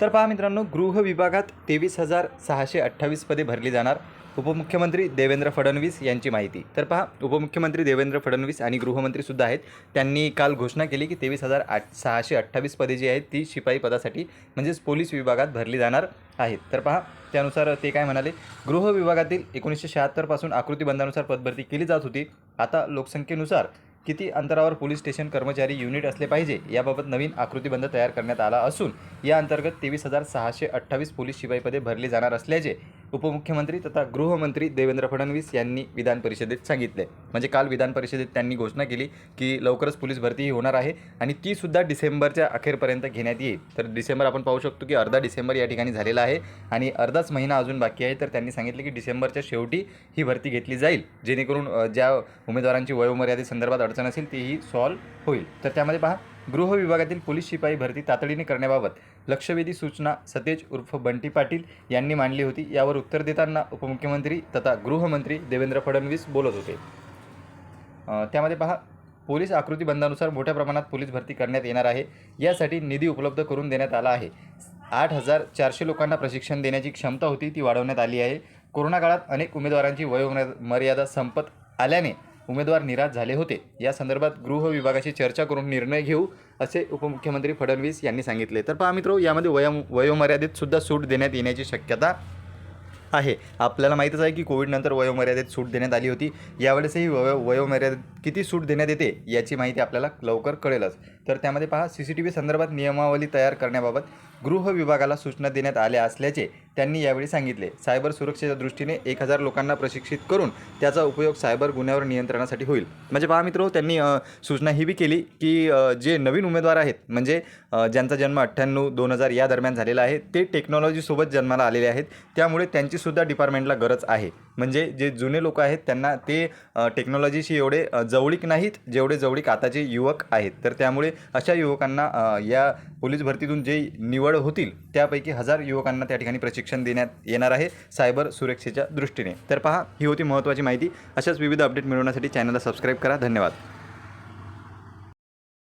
तर पहा मित्रांनो, गृह विभागात 23,628 पदे भरली जाणार. उपमुख्यमंत्री देवेंद्र फडणवीस यांची माहिती. तर पहा, उपमुख्यमंत्री देवेंद्र फडणवीस आणि गृहमंत्रीसुद्धा आहेत. त्यांनी काल घोषणा केली की 23,628 पदे जी आहेत ती शिपाई पदासाठी म्हणजेच पोलीस विभागात भरली जाणार आहेत. तर पहा, त्यानुसार ते काय म्हणाले, गृह विभागातील 1976 पासून आकृतीबंधानुसार पदभरती केली जात होती. आता लोकसंख्येनुसार किती अंतरावर पोलीस स्टेशन कर्मचारी युनिट असले पाहिजे याबाबत नवीन आकृतीबंध तयार करण्यात आला असून या अंतर्गत 23,628 पोलीस शिपाई पदे भरली जाणार असल्याचे उपमुख्यमंत्री तथा गृहमंत्री देवेंद्र फडणवीस यांनी विधान परिषदेत सांगितले. म्हणजे काल विधान परिषदेत त्यांनी घोषणा केली की लवकरच पोलीस भरती ही होणार आहे आणि ती सुद्धा डिसेंबरच्या अखेरपर्यंत घेण्यात येईल. तर डिसेंबर आपण पाहू शकतो की अर्धा डिसेंबर या ठिकाणी झालेला आहे आणि अर्धाच महिना अजून बाकी आहे. तर त्यांनी सांगितले की डिसेंबरच्या शेवटी ही भरती घेतली जाईल, जेणेकरून ज्या उमेदवारांची वयोमर्यादेसंदर्भात अडचण असेल तीही सॉल्व्ह होईल. तर त्यामध्ये पहा, गृह विभागातील पोलीस शिपाई भरती तातडीने करण्याबाबत लक्षवेधी सूचना सतेज उर्फ बंटी पाटील यांनी मांडली होती. यावर उत्तर देताना उपमुख्यमंत्री तथा गृहमंत्री देवेंद्र फडणवीस बोलत होते. त्यामध्ये पहा, पोलीस आकृतीबंधानुसार मोठ्या प्रमाणात पोलीस भरती करण्यात येणार आहे. यासाठी निधी उपलब्ध करून देण्यात आला आहे. 8,400 लोकांना प्रशिक्षण देण्याची क्षमता होती ती वाढवण्यात आली आहे. कोरोना काळात अनेक उमेदवारांची वयोमर्यादा संपत आल्याने उमेदवार निराश झाले होते. या संदर्भात गृह विभागाशी चर्चा करून निर्णय घेऊ असे उपमुख्यमंत्री फडणवीस यांनी सांगितले. तर पहा मित्रो, यामध्ये वयोमर्यादेत सुद्धा सूट देण्यात येण्याची शक्यता आहे. आपल्याला माहीतच आहे की कोविडनंतर वयोमर्यादेत सूट देण्यात आली होती. यावेळेसही वयोमर्यादेत किती सूट देण्यात येते याची माहिती आपल्याला लवकर कळेलच. तर त्यामध्ये पहा, CCTV संदर्भात नियमावली तयार करण्याबाबत गृह विभागाला सूचना देण्यात आल्या असल्याचे त्यांनी यावेळी सांगितले. सायबर सुरक्षेच्या दृष्टीने 1,000 लोकांना प्रशिक्षित करून त्याचा उपयोग सायबर गुन्ह्यावर नियंत्रणासाठी होईल. म्हणजे पहा मित्रो, त्यांनी सूचना ही बी केली की जे नवीन उमेदवार आहेत म्हणजे ज्यांचा जन्म 98-2000 या दरम्यान झालेला आहे ते टेक्नॉलॉजीसोबत जन्माला आलेले आहेत. त्यामुळे त्यांचीसुद्धा डिपार्टमेंटला गरज आहे. म्हणजे जे जुने लोक आहेत त्यांना ते टेक्नॉलॉजीशी एवढे जवळीक नाहीत जेवढे जवळीक आताचे युवक आहेत. तर त्यामुळे अशा युवकांना या पोलीस भरतीतून जे निवड होतील त्यापैकी 1,000 युवकांना त्या ठिकाणी प्रशिक्षण देण्यात येणार आहे सायबर सुरक्षेच्या दृष्टीने. तर पहा, ही होती महत्त्वाची माहिती. अशाच विविध अपडेट मिळवण्यासाठी चॅनलला सबस्क्राईब करा. धन्यवाद.